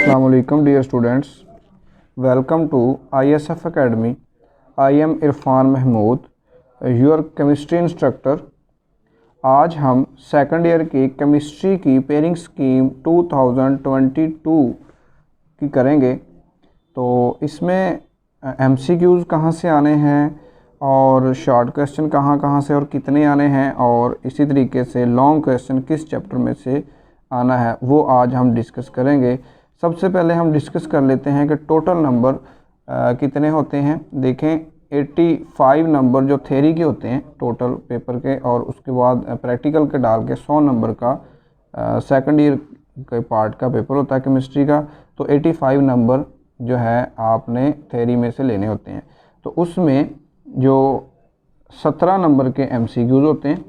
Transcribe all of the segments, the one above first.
Assalamu alaikum dear students, welcome to ISF Academy. I am Irfan Mahmood, your chemistry instructor. आज हम second year की chemistry की pairing scheme 2022 की करेंगे। तो इसमें MCQs कहाँ से आने हैं और शॉर्ट क्वेश्चन कहाँ से और कितने आने हैं, और इसी तरीके से लॉन्ग क्वेश्चन किस चैप्टर में से आना है, वो आज हम डिस्कस करेंगे। सबसे पहले हम डिस्कस कर लेते हैं कि टोटल नंबर कितने होते हैं। देखें 85 नंबर जो थ्योरी के होते हैं टोटल पेपर के, और उसके बाद प्रैक्टिकल के डाल के 100 नंबर का सेकंड ईयर के पार्ट का पेपर होता है केमिस्ट्री का। तो 85 नंबर जो है आपने थ्योरी में से लेने होते हैं। तो उसमें जो 17 नंबर के MCQs होते हैं,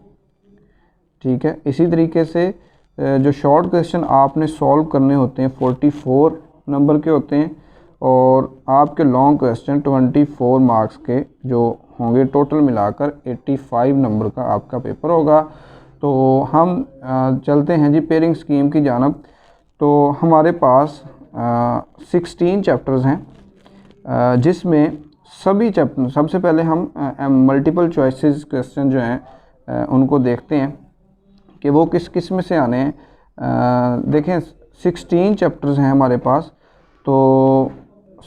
ठीक है। इसी तरीके से जो शॉर्ट क्वेश्चन आपने सॉल्व करने होते हैं 44 नंबर के होते हैं, और आपके लॉन्ग क्वेश्चन 24 मार्क्स के जो होंगे। टोटल मिलाकर 85 नंबर का आपका पेपर होगा। तो हम चलते हैं जी पेयरिंग स्कीम की जानब। तो हमारे पास 16 चैप्टर्स हैं, जिसमें सभी चैप्टर, सबसे पहले हम मल्टीपल चॉइसेस क्वेश्चन जो हैं उनको देखते हैं कि वो किस किस में से आने हैं। देखें 16 चैप्टर्स हैं हमारे पास, तो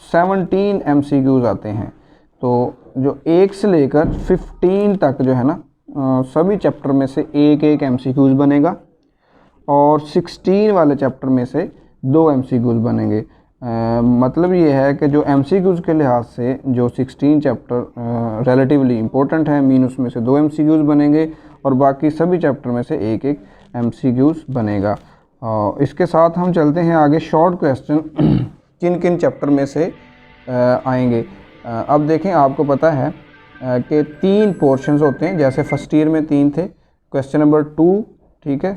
17 MCQs आते हैं। तो जो 1 से लेकर 15 तक जो है ना, सभी चैप्टर में से एक MCQs बनेगा, और 16 वाले चैप्टर में से 2 MCQs बनेंगे। मतलब ये है कि जो MCQs के लिहाज से जो 16 चैप्टर रिलेटिवली इम्पोर्टेंट है, मीन उसमें से 2 MCQs बनेंगे, और बाकी सभी चैप्टर में से एक MCQs बनेगा। इसके साथ हम चलते हैं आगे। शॉर्ट क्वेश्चन किन किन चैप्टर में से आएंगे। अब देखें, आपको पता है कि 3 पोर्शंस होते हैं। जैसे फर्स्ट ईयर में 3 थे। क्वेश्चन नंबर 2, ठीक है,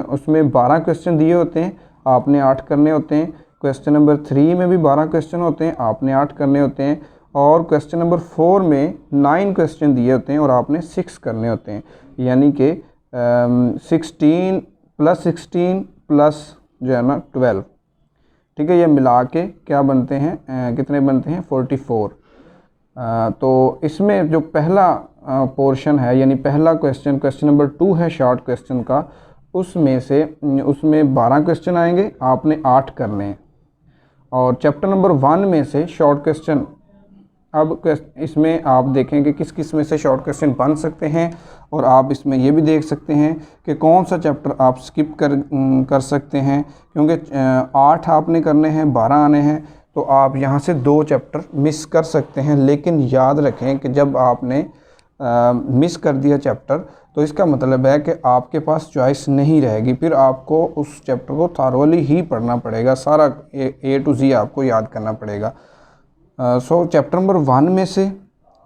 उसमें 12 क्वेश्चन दिए होते हैं, आपने 8 करने होते हैं। क्वेश्चन नंबर 3 में भी 12 क्वेश्चन होते हैं, आपने 8 करने होते हैं। और क्वेश्चन नंबर 4 में 9 क्वेश्चन दिए होते हैं और आपने 6 करने होते हैं। यानी कि 16 + 16 प्लस जो है ना 12, ठीक है। ये मिला के क्या बनते हैं, कितने बनते हैं 44। तो इसमें जो पहला पोर्शन है, यानी पहला क्वेश्चन नंबर 2 है शॉर्ट क्वेश्चन का, उसमें 12 क्वेश्चन आएंगे, आपने 8 करने हैं। और चैप्टर नंबर 1 में से शॉर्ट क्वेश्चन, अब इसमें आप देखें कि किस किस में से शॉर्ट क्वेश्चन बन सकते हैं, और आप इसमें ये भी देख सकते हैं कि कौन सा चैप्टर आप स्किप कर सकते हैं, क्योंकि 8 आपने करने हैं, 12 आने हैं। तो आप यहाँ से 2 चैप्टर मिस कर सकते हैं। लेकिन याद रखें कि जब आपने मिस कर दिया चैप्टर, तो इसका मतलब है कि आपके पास चॉइस नहीं रहेगी, फिर आपको उस चैप्टर को थारोली ही पढ़ना पड़ेगा, सारा A to Z आपको याद करना पड़ेगा। सो चैप्टर नंबर 1 में से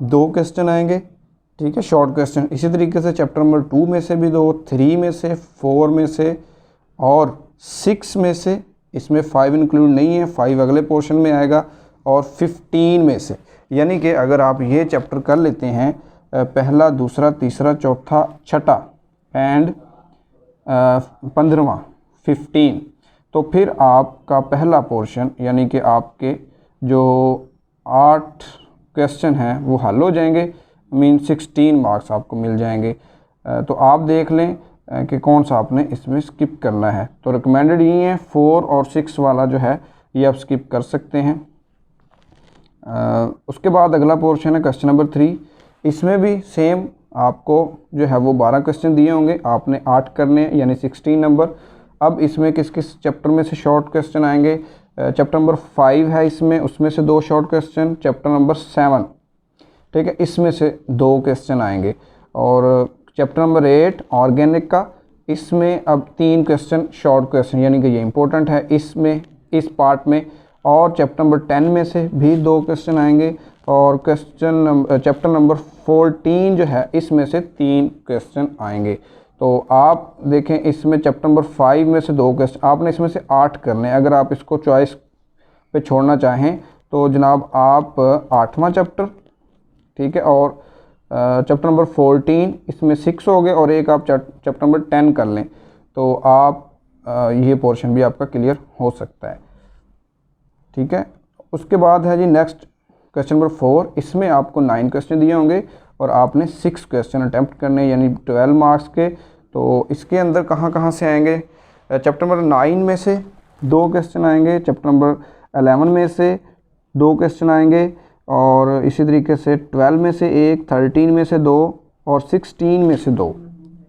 2 क्वेश्चन आएंगे, ठीक है, शॉर्ट क्वेश्चन। इसी तरीके से चैप्टर नंबर 2 में से भी 2, 3 में से, 4 में से और 6 में से। इसमें 5 इंक्लूड नहीं है, 5 अगले पोर्शन में आएगा, और 15 में से। यानी कि अगर आप ये चैप्टर कर लेते हैं, पहला, दूसरा, तीसरा, चौथा, छठा एंड 15वां 15, तो फिर आपका पहला पोर्शन, यानी कि आपके जो 8 क्वेश्चन हैं वो हल हो जाएंगे, मीन 16 मार्क्स आपको मिल जाएंगे। तो आप देख लें कि कौन सा आपने इसमें स्किप करना है। तो रिकमेंडेड यही है, 4 और 6 वाला जो है ये आप स्किप कर सकते हैं। उसके बाद अगला पोर्शन है क्वेश्चन नंबर 3। इसमें भी सेम आपको जो है वो 12 क्वेश्चन दिए होंगे, आपने 8 करने, यानी 16 नंबर। अब इसमें किस किस चैप्टर में से शॉर्ट क्वेश्चन आएंगे। चैप्टर नंबर 5 है इसमें, उसमें से 2 शॉर्ट क्वेश्चन। चैप्टर नंबर 7, ठीक है, इसमें से 2 क्वेश्चन आएंगे। और चैप्टर नंबर 8 ऑर्गेनिक का, इसमें अब 3 क्वेश्चन शॉर्ट क्वेश्चन, यानी कि ये इंपॉर्टेंट है इसमें, इस पार्ट में। और चैप्टर नंबर 10 में से भी 2 क्वेश्चन आएंगे, और चैप्टर नंबर 14 जो है इसमें से 3 क्वेश्चन आएंगे। तो आप देखें, इसमें चैप्टर नंबर 5 में से 2 क्वेश्चन, आपने इसमें से 8 करने हैं। अगर आप इसको चॉइस पे छोड़ना चाहें तो जनाब आप 8वां चैप्टर, ठीक है, और चैप्टर नंबर 14, इसमें 6 हो गए, और एक आप चैप्टर नंबर 10 कर लें, तो आप ये पोर्शन भी आपका क्लियर हो सकता है। ठीक है। उसके बाद है जी नेक्स्ट क्वेश्चन नंबर 4। इसमें आपको 9 क्वेश्चन दिए होंगे और आपने 6 क्वेश्चन अटैम्प्ट करने यानी 12 मार्क्स के। तो इसके अंदर कहाँ कहाँ से आएंगे? चैप्टर नंबर 9 में से 2 क्वेश्चन आएंगे, चैप्टर नंबर 11 में से 2 क्वेश्चन आएंगे, और इसी तरीके से 12 में से 1, 13 में से 2 और 16 में से 2।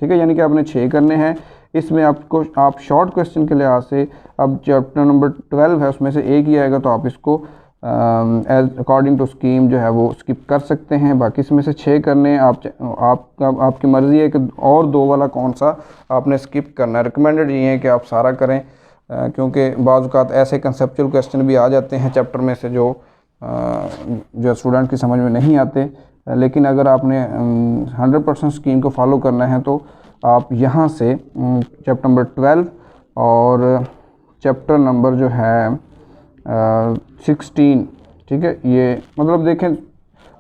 ठीक है, यानी कि आपने 6 करने हैं। इसमें आपको आप शॉर्ट क्वेश्चन के लिहाज से अब चैप्टर नंबर 12 है उसमें से एक ही आएगा, तो आप इसको एज अकॉर्डिंग टू स्कीम जो है वो स्किप कर सकते हैं। बाकी इसमें से 6 करने हैं। आपकी मर्ज़ी है कि और 2 वाला कौन सा आपने स्किप करना है। रिकमेंडेड ये है कि आप सारा करें, क्योंकि बाज़ औक़ात ऐसे कंसेप्चुअल क्वेश्चन भी आ जाते हैं चैप्टर में से जो स्टूडेंट की समझ में नहीं आते। लेकिन अगर आपने 100% स्कीम को फॉलो करना है तो आप यहाँ से चैप्टर नंबर 12 और चैप्टर नंबर जो है 16, ठीक है, ये मतलब देखें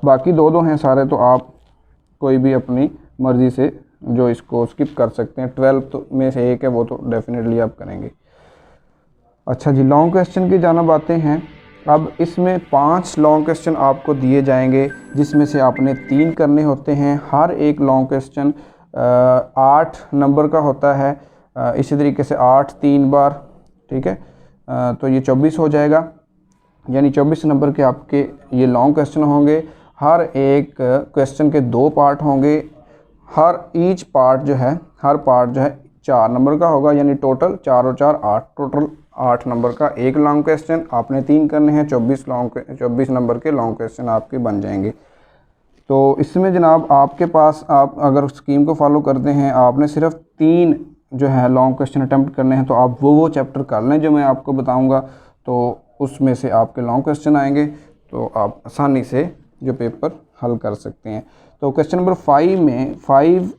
बाकी 2 हैं सारे, तो आप कोई भी अपनी मर्ज़ी से जो इसको स्किप कर सकते हैं। 12 तो में से एक है वो तो डेफिनेटली आप करेंगे। अच्छा जी, लॉन्ग क्वेश्चन की जानब आते हैं। अब इसमें 5 लॉन्ग क्वेश्चन आपको दिए जाएंगे जिसमें से आपने 3 करने होते हैं। हर एक लॉन्ग क्वेश्चन 8 नंबर का होता है। इसी तरीके से 8 3 बार, ठीक है, तो ये 24 हो जाएगा, यानी 24 नंबर के आपके ये लॉन्ग क्वेश्चन होंगे। हर एक क्वेश्चन के 2 पार्ट होंगे। हर पार्ट जो है 4 नंबर का होगा, यानी टोटल 4 और 4 8, टोटल 8 नंबर का एक लॉन्ग क्वेश्चन आपने 3 करने हैं। 24 नंबर के लॉन्ग क्वेश्चन आपके बन जाएंगे। तो इसमें जनाब आपके पास, आप अगर स्कीम को फॉलो करते हैं, आपने सिर्फ 3 जो है लॉन्ग क्वेश्चन अटैम्प्ट करने हैं, तो आप वो चैप्टर कर लें जो मैं आपको बताऊंगा, तो उसमें से आपके लॉन्ग क्वेश्चन आएंगे, तो आप आसानी से जो पेपर हल कर सकते हैं। तो क्वेश्चन नंबर 5 में 5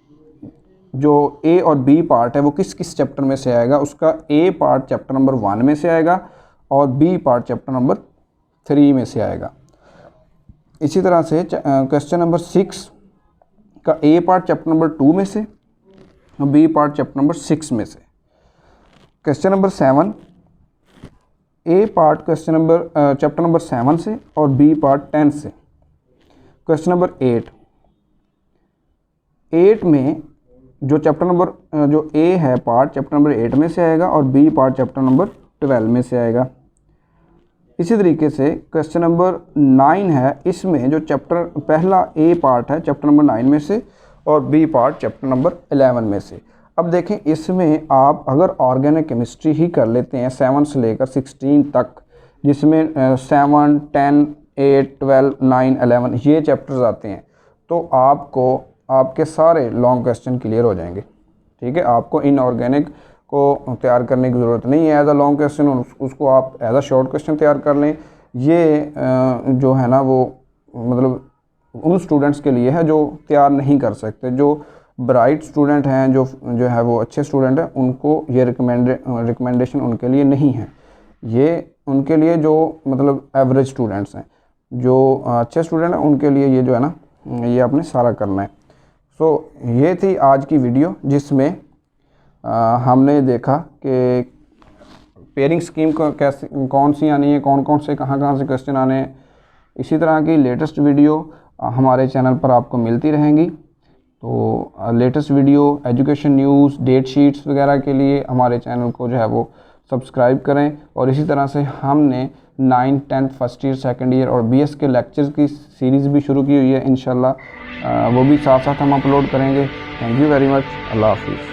जो ए और बी पार्ट है वो किस किस चैप्टर में से आएगा? उसका ए पार्ट चैप्टर नंबर 1 में से आएगा और बी पार्ट चैप्टर नंबर 3 में से आएगा। इसी तरह से क्वेश्चन नंबर 6 का ए पार्ट चैप्टर नंबर 2 में से और बी पार्ट चैप्टर नंबर 6 में से। Question number 7 A part question number chapter number 7 से और बी पार्ट 10 से। क्वेश्चन नंबर 8 में जो चैप्टर नंबर जो ए है पार्ट चैप्टर नंबर 8 में से आएगा और बी पार्ट चैप्टर नंबर 12 में से आएगा। इसी तरीके से क्वेश्चन नंबर 9 है, इसमें जो चैप्टर पहला ए पार्ट है चैप्टर नंबर 9 में से और बी पार्ट चैप्टर नंबर 11 में से। अब देखें इसमें आप अगर ऑर्गेनिक केमिस्ट्री ही कर लेते हैं 7 से लेकर 16 तक, जिसमें 7, 10, 8, 12, 9, 11 ये चैप्टर्स आते हैं, तो आपको आपके सारे लॉन्ग क्वेश्चन क्लियर हो जाएंगे। ठीक है, आपको इनऑर्गेनिक को तैयार करने की ज़रूरत नहीं है एज अ लॉन्ग क्वेश्चन, उसको आप एज अ शॉर्ट क्वेश्चन तैयार कर लें। ये जो है ना वो मतलब उन स्टूडेंट्स के लिए है जो तैयार नहीं कर सकते। जो ब्राइट स्टूडेंट हैं, जो है वो अच्छे स्टूडेंट हैं, उनको ये रिकमेंडेशन उनके लिए नहीं है। ये उनके लिए जो मतलब एवरेज स्टूडेंट्स हैं, जो अच्छे स्टूडेंट हैं, उनके लिए ये जो है ना ये आपने सारा करना है। सो ये थी आज की वीडियो जिसमें हमने देखा कि पेयरिंग स्कीम को कैसे कौन सी आनी है, कौन कौन से कहाँ से क्वेश्चन आने हैं। इसी तरह की लेटेस्ट वीडियो हमारे चैनल पर आपको मिलती रहेंगी। तो latest video, education news, date sheets वगैरह के लिए हमारे चैनल को जो है वो सब्सक्राइब करें। और इसी तरह से हमने 9th, 10th, first year, second year और BS के लेक्चर्स की सीरीज़ भी शुरू की हुई है। इंशाल्लाह वो भी साथ साथ हम अपलोड करेंगे। Thank you very much. Allah हाफिज़।